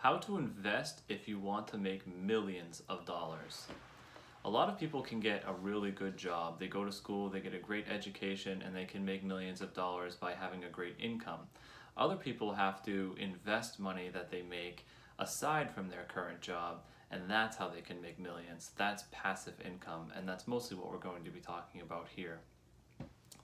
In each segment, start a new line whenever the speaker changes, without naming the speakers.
How to invest if you want to make millions of dollars. A lot of people can get a really good job. They go to school, they get a great education, and they can make millions of dollars by having a great income. Other people have to invest money that they make aside from their current job, and that's how they can make millions. That's passive income, and that's mostly what we're going to be talking about here.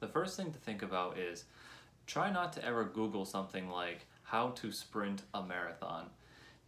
The first thing to think about is try not to ever Google something like how to sprint a marathon.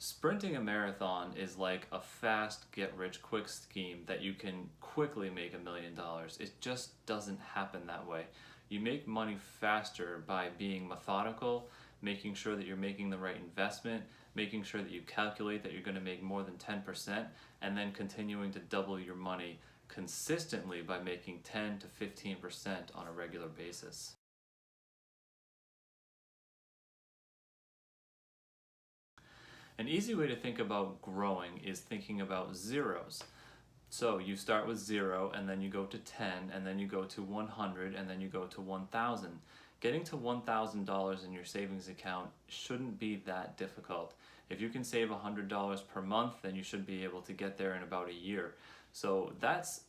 Sprinting a marathon is like a fast get rich quick scheme that you can quickly make $1,000,000. It just doesn't happen that way. You make money faster by being methodical, making sure that you're making the right investment, making sure that you calculate that you're going to make more than 10%, and then continuing to double your money consistently by making 10 to 15% on a regular basis. An easy way to think about growing is thinking about zeros. So you start with 0 and then you go to 10 and then you go to 100 and then you go to 1,000. Getting to $1,000 in your savings account shouldn't be that difficult. If you can save $100 per month, then you should be able to get there in about a year. So that's,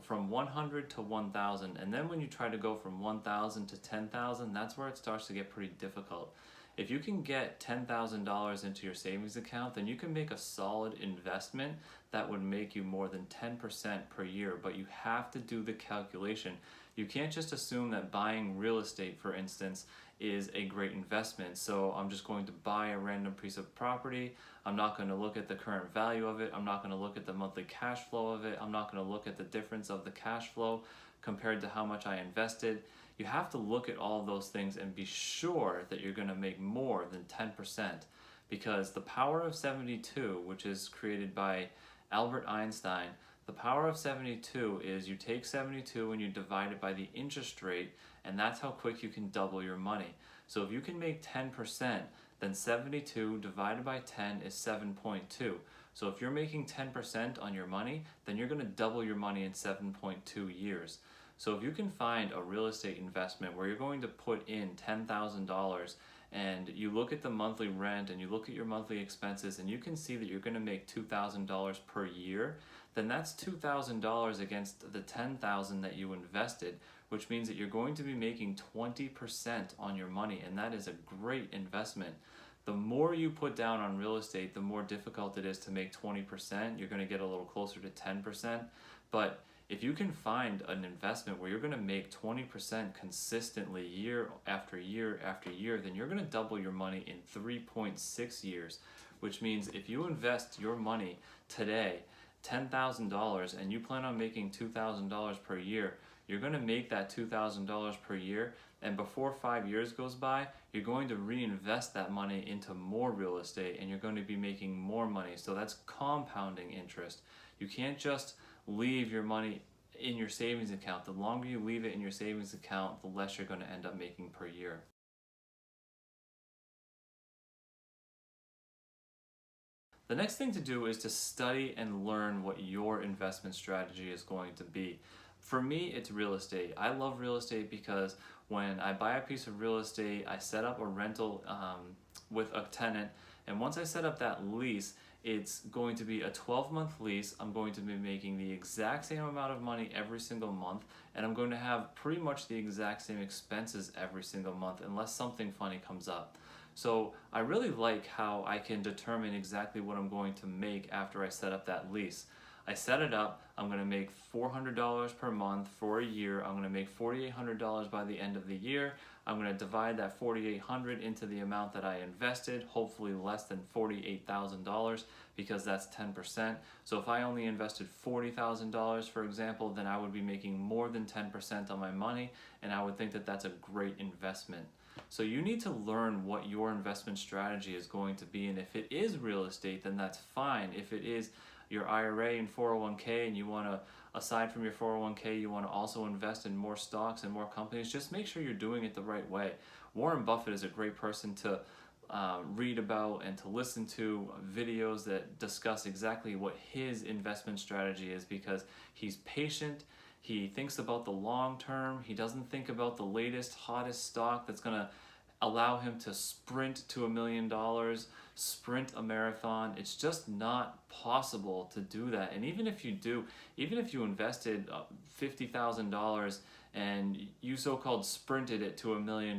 from 100 to 1,000, and then when you try to go from 1,000 to 10,000, that's where it starts to get pretty difficult. If you can get $10,000 into your savings account, then you can make a solid investment that would make you more than 10% per year, but you have to do the calculation. You can't just assume that buying real estate, for instance, is a great investment. So I'm just going to buy a random piece of property. I'm not going to look at the current value of it. I'm not going to look at the monthly cash flow of it. I'm not going to look at the difference of the cash flow compared to how much I invested. You have to look at all of those things and be sure that you're going to make more than 10%, because the power of 72, which is created by Albert Einstein, the power of 72 is you take 72 and you divide it by the interest rate, and that's how quick you can double your money. So if you can make 10%, then 72 divided by 10 is 7.2. So if you're making 10% on your money, then you're going to double your money in 7.2 years. So if you can find a real estate investment where you're going to put in $10,000 and you look at the monthly rent and you look at your monthly expenses and you can see that you're going to make $2,000 per year, then that's $2,000 against the $10,000 that you invested, which means that you're going to be making 20% on your money, and that is a great investment. The more you put down on real estate, the more difficult it is to make 20%. You're going to get a little closer to 10%, but if you can find an investment where you're going to make 20% consistently year after year after year, then you're going to double your money in 3.6 years, which means if you invest your money today, $10,000, and you plan on making $2,000 per year, you're going to make that $2,000 per year, and before 5 years goes by, you're going to reinvest that money into more real estate, and you're going to be making more money. So that's compounding interest. You can't just leave your money in your savings account. The longer you leave it in your savings account, the less you're going to end up making per year. The next thing to do is to study and learn what your investment strategy is going to be. For me, it's real estate. I love real estate because when I buy a piece of real estate, I set up a rental with a tenant, and once I set up that lease, it's going to be a 12-month lease. I'm going to be making the exact same amount of money every single month, and I'm going to have pretty much the exact same expenses every single month unless something funny comes up. So I really like how I can determine exactly what I'm going to make after I set up that lease. I set it up, I'm going to make $400 per month for a year. I'm going to make $4,800 by the end of the year. I'm going to divide that $4,800 into the amount that I invested, hopefully less than $48,000, because that's 10%. So if I only invested $40,000, for example, then I would be making more than 10% on my money, and I would think that that's a great investment. So you need to learn what your investment strategy is going to be, and if it is real estate, then that's fine. If it is your IRA and 401k, and you want to, aside from your 401k, you want to also invest in more stocks and more companies, just make sure you're doing it the right way. Warren Buffett is a great person to read about and to listen to videos that discuss exactly what his investment strategy is, because he's patient. He thinks about the long term. He doesn't think about the latest, hottest stock that's going to allow him to sprint to $1 million, sprint a marathon. It's just not possible to do that. And even if you do, even if you invested $50,000 and you so-called sprinted it to $1 million,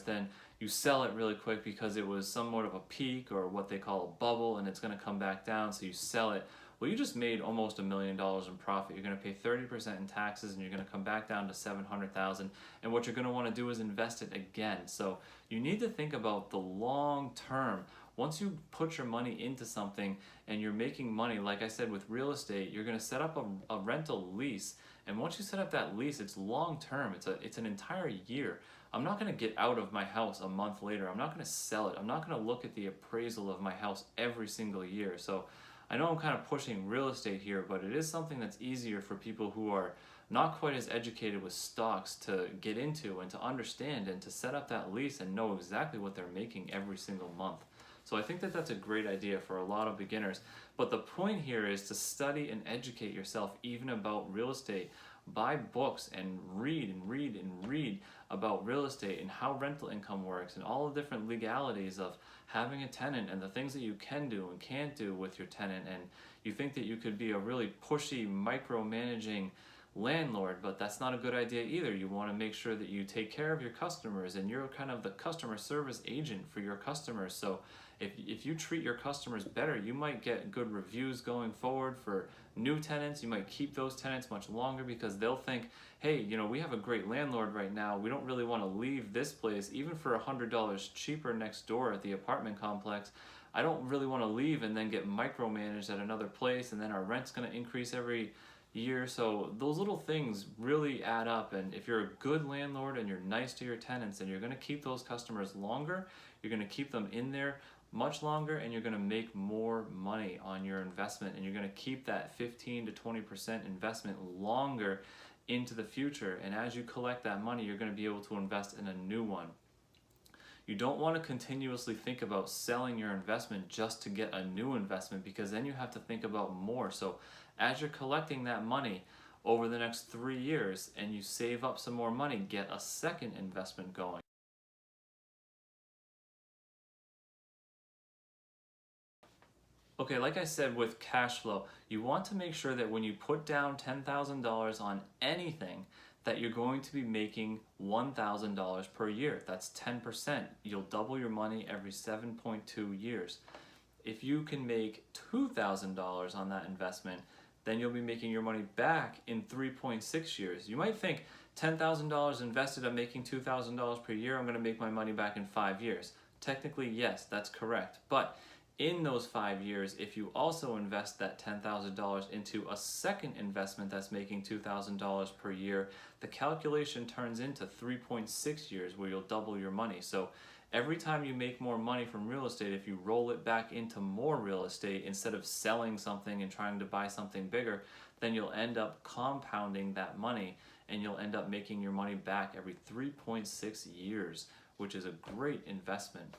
then you sell it really quick because it was somewhat of a peak or what they call a bubble, and it's going to come back down, so you sell it. Well, you just made almost $1 million in profit. You're going to pay 30% in taxes, and you're going to come back down to $700,000. And what you're going to want to do is invest it again. So you need to think about the long term. Once you put your money into something and you're making money, like I said with real estate, you're going to set up a rental lease. And once you set up that lease, it's long term. It's an entire year. I'm not going to get out of my house a month later. I'm not going to sell it. I'm not going to look at the appraisal of my house every single year. So I know I'm kind of pushing real estate here, but it is something that's easier for people who are not quite as educated with stocks to get into and to understand and to set up that lease and know exactly what they're making every single month. So I think that that's a great idea for a lot of beginners. But the point here is to study and educate yourself even about real estate. Buy books and read and read and read about real estate and how rental income works and all the different legalities of having a tenant and the things that you can do and can't do with your tenant. And you think that you could be a really pushy, micromanaging landlord, but that's not a good idea either. You want to make sure that you take care of your customers and you're kind of the customer service agent for your customers. So if you treat your customers better, you might get good reviews going forward for new tenants. You might keep those tenants much longer because they'll think, hey, you know, we have a great landlord right now. We don't really want to leave this place, even for $100 cheaper next door at the apartment complex. I don't really want to leave and then get micromanaged at another place, and then our rent's going to increase every year. So those little things really add up, and if you're a good landlord and you're nice to your tenants and you're going to keep those customers longer, you're going to keep them in there much longer, and you're going to make more money on your investment, and you're going to keep that 15 to 20% investment longer into the future. And as you collect that money, you're going to be able to invest in a new one. You don't want to continuously think about selling your investment just to get a new investment, because then you have to think about more. So as you're collecting that money over the next 3 years and you save up some more money, get a second investment going. Okay, like I said with cash flow, you want to make sure that when you put down $10,000 on anything, that you're going to be making $1,000 per year. That's 10%. You'll double your money every 7.2 years. If you can make $2,000 on that investment, then you'll be making your money back in 3.6 years. You might think $10,000 invested, I'm making $2,000 per year, I'm going to make my money back in 5 years. Technically, yes, that's correct. But in those 5 years, if you also invest that $10,000 into a second investment that's making $2,000 per year, the calculation turns into 3.6 years where you'll double your money. So every time you make more money from real estate, if you roll it back into more real estate instead of selling something and trying to buy something bigger, then you'll end up compounding that money, and you'll end up making your money back every 3.6 years, which is a great investment.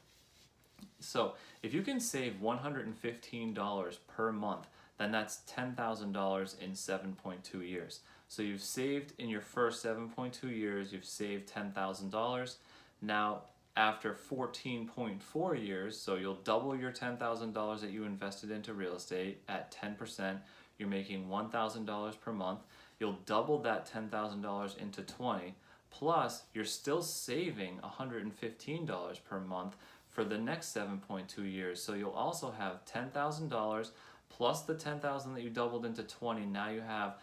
So if you can save $115 per month, then that's $10,000 in 7.2 years. So you've saved in your first 7.2 years, you've saved $10,000. Now after 14.4 years, so you'll double your $10,000 that you invested into real estate at 10%, you're making $1,000 per month. You'll double that $10,000 into 20, plus you're still saving $115 per month for the next 7.2 years. So you'll also have $10,000 plus the $10,000 that you doubled into 20. Now you have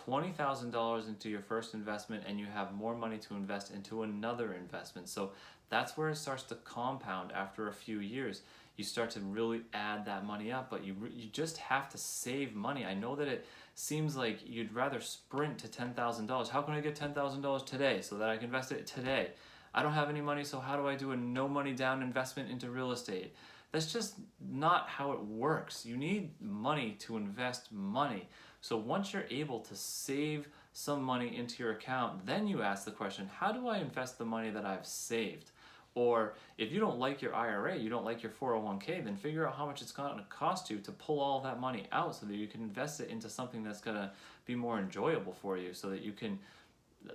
$20,000 into your first investment, and you have more money to invest into another investment. So that's where it starts to compound after a few years. You start to really add that money up, but you just have to save money. I know that it seems like you'd rather sprint to $10,000. How can I get $10,000 today so that I can invest it today? I don't have any money, so how do I do a no money down investment into real estate? That's just not how it works. You need money to invest money. So once you're able to save some money into your account, then you ask the question, how do I invest the money that I've saved? Or if you don't like your IRA, you don't like your 401k, then figure out how much it's going to cost you to pull all that money out so that you can invest it into something that's going to be more enjoyable for you, so that you can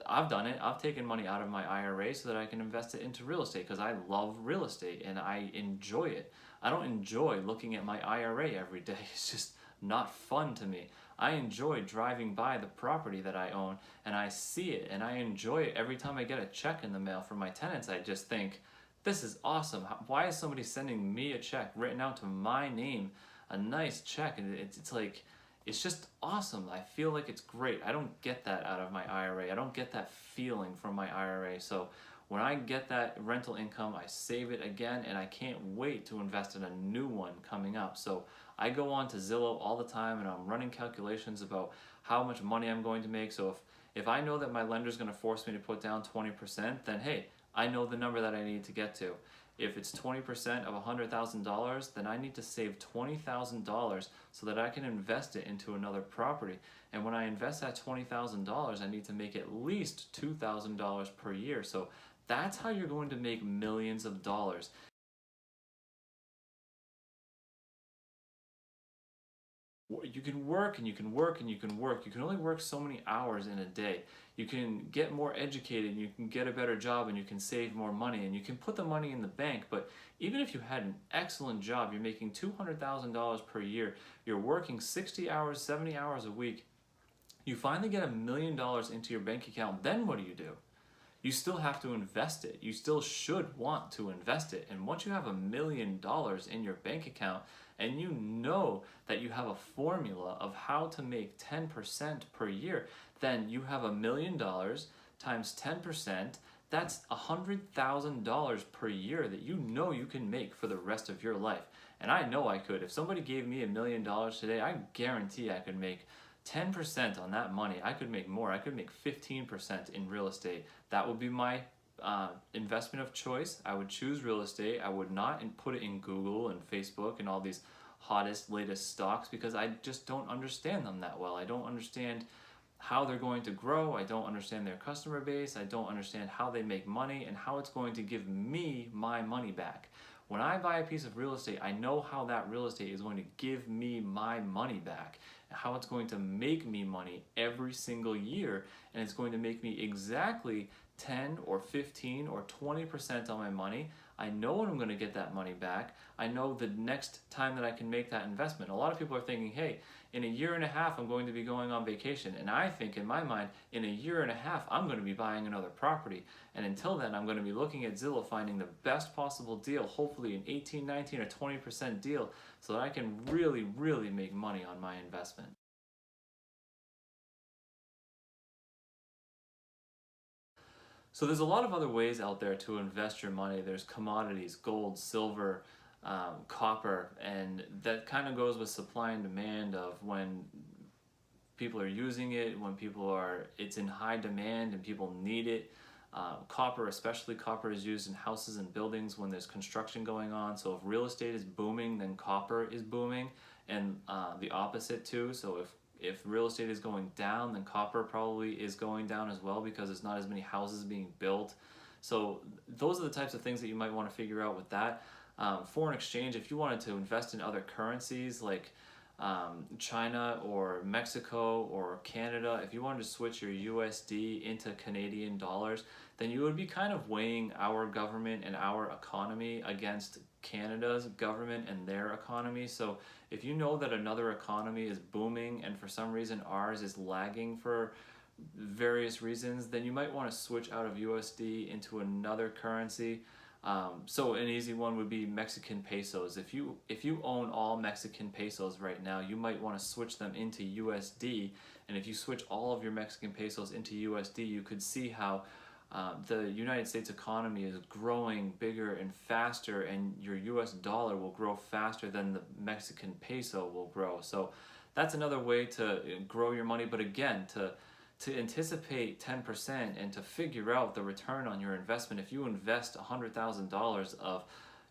I've done it. I've taken money out of my IRA so that I can invest it into real estate because I love real estate and I enjoy it. I don't enjoy looking at my IRA every day. It's just not fun to me. I enjoy driving by the property that I own and I see it and I enjoy it every time I get a check in the mail from my tenants. I just think, this is awesome. Why is somebody sending me a check written out to my name, a nice check? And it's like, it's just awesome. I feel like it's great. I don't get that out of my IRA. I don't get that feeling from my IRA. So when I get that rental income, I save it again and I can't wait to invest in a new one coming up. So I go on to Zillow all the time and I'm running calculations about how much money I'm going to make. So if I know that my lender's going to force me to put down 20%, then hey, I know the number that I need to get to. If it's 20% of $100,000, then I need to save $20,000 so that I can invest it into another property. And when I invest that $20,000, I need to make at least $2,000 per year. So that's how you're going to make millions of dollars. You can work and you can work and you can work. You can only work so many hours in a day. You can get more educated and you can get a better job and you can save more money and you can put the money in the bank. But even if you had an excellent job, you're making $200,000 per year, you're working 60 hours, 70 hours a week, you finally get $1 million into your bank account, then what do? You still have to invest it. You still should want to invest it. And once you have $1 million in your bank account and you know that you have a formula of how to make 10% per year, then you have $1 million times 10%. That's $100,000 per year that you know you can make for the rest of your life. And I know I could. If somebody gave me $1 million today, I guarantee I could make 10% on that money. I could make more. I could make 15% in real estate. That would be my investment of choice. I would choose real estate. I would not put it in Google and Facebook and all these hottest, latest stocks because I just don't understand them that well. I don't understand how they're going to grow. I don't understand their customer base. I don't understand how they make money and how it's going to give me my money back. When I buy a piece of real estate, I know how that real estate is going to give me my money back, how it's going to make me money every single year, and it's going to make me exactly 10 or 15 or 20% on my money. I know when I'm going to get that money back. I know the next time that I can make that investment. A lot of people are thinking, hey, in a year and a half, I'm going to be going on vacation. And I think in my mind, in a year and a half, I'm going to be buying another property. And until then, I'm going to be looking at Zillow, finding the best possible deal, hopefully an 18, 19, or 20% deal, so that I can really, really make money on my investment. So there's a lot of other ways out there to invest your money. There's commodities, gold, silver, copper, and that kind of goes with supply and demand of when people are using it, when it's in high demand and people need it. Copper, especially copper, is used in houses and buildings when there's construction going on. So if real estate is booming, then copper is booming, and the opposite too. So if real estate is going down, then copper probably is going down as well because there's not as many houses being built. So those are the types of things that you might want to figure out with that. Foreign exchange, if you wanted to invest in other currencies like China or Mexico or Canada, if you wanted to switch your USD into Canadian dollars, then you would be kind of weighing our government and our economy against Canada's government and their economy. So if you know that another economy is booming and for some reason ours is lagging for various reasons, then you might want to switch out of USD into another currency. So an easy one would be Mexican pesos. If you own all Mexican pesos right now, you might want to switch them into USD. And if you switch all of your Mexican pesos into USD, you could see how the United States economy is growing bigger and faster, and your US dollar will grow faster than the Mexican peso will grow. So that's another way to grow your money. But again, to anticipate 10% and to figure out the return on your investment, if you invest $100,000 of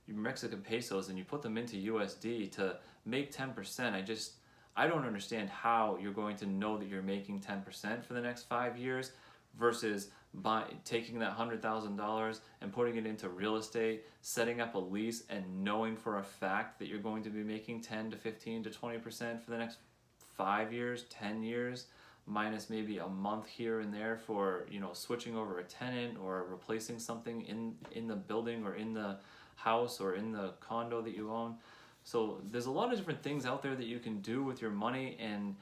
your Mexican pesos and you put them into USD to make 10%, I don't understand how you're going to know that you're making 10% for the next 5 years versus taking that $100,000 and putting it into real estate, setting up a lease, and knowing for a fact that you're going to be making 10 to 15 to 20% for the next 5 years, 10 years. minus maybe a month here and there for, you know, switching over a tenant or replacing something in the building or in the house or in the condo that you own. So there's a lot of different things out there that you can do with your money, and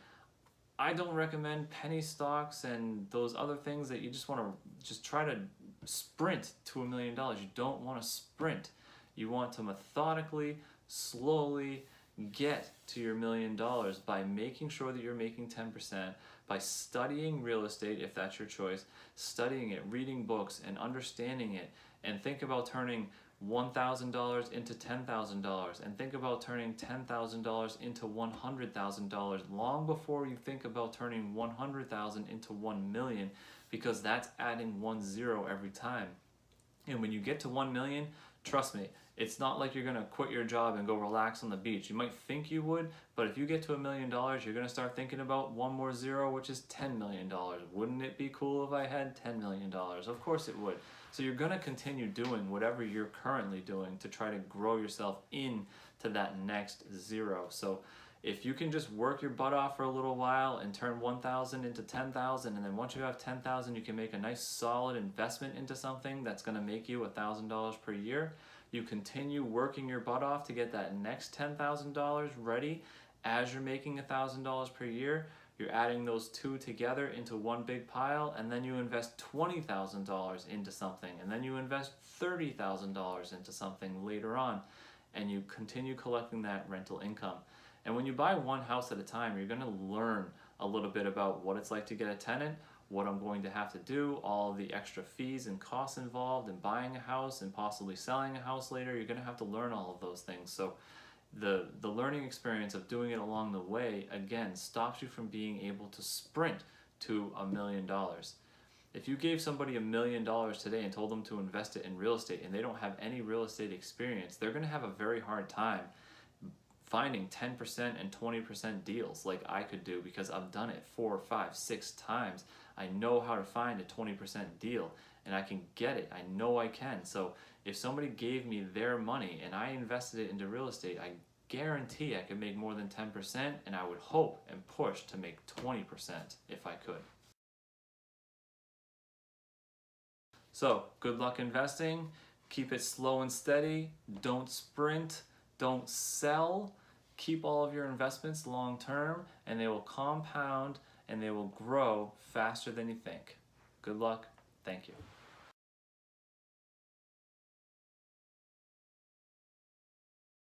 I don't recommend penny stocks and those other things that you just want to just try to sprint to $1 million. You don't want to sprint. You want to methodically, slowly get to your $1 million by making sure that you're making 10%, by studying real estate if that's your choice, studying it, reading books and understanding it, and think about turning $1,000 into $10,000, and think about turning $10,000 into $100,000 long before you think about turning $100,000 into $1 million, because that's adding 1 0 every time. And when you get to 1 million, trust me, it's not like you're gonna quit your job and go relax on the beach. You might think you would, but if you get to $1 million, you're gonna start thinking about one more zero, which is $10 million. Wouldn't it be cool if I had $10 million? Of course it would. So you're gonna continue doing whatever you're currently doing to try to grow yourself into that next zero. So if you can just work your butt off for a little while and turn 1,000 into 10,000, and then once you have 10,000, you can make a nice solid investment into something that's gonna make you $1,000 per year. You continue working your butt off to get that next $10,000 ready as you're making $1,000 per year. You're adding those two together into one big pile, and then you invest $20,000 into something, and then you invest $30,000 into something later on, and you continue collecting that rental income. And when you buy one house at a time, you're going to learn a little bit about what it's like to get a tenant, what I'm going to have to do, all the extra fees and costs involved in buying a house and possibly selling a house later. You're going to have to learn all of those things. So the learning experience of doing it along the way, again, stops you from being able to sprint to $1 million. If you gave somebody $1 million today and told them to invest it in real estate and they don't have any real estate experience, they're going to have a very hard time finding 10% and 20% deals like I could do, because I've done it 4, 5, 6 times. I know how to find a 20% deal and I can get it. I know I can. So if somebody gave me their money and I invested it into real estate, I guarantee I could make more than 10%, and I would hope and push to make 20% if I could. So good luck investing. Keep it slow and steady. Don't sprint. Don't sell. Keep all of your investments long term, and they will compound and they will grow faster than you think. Good luck. Thank you.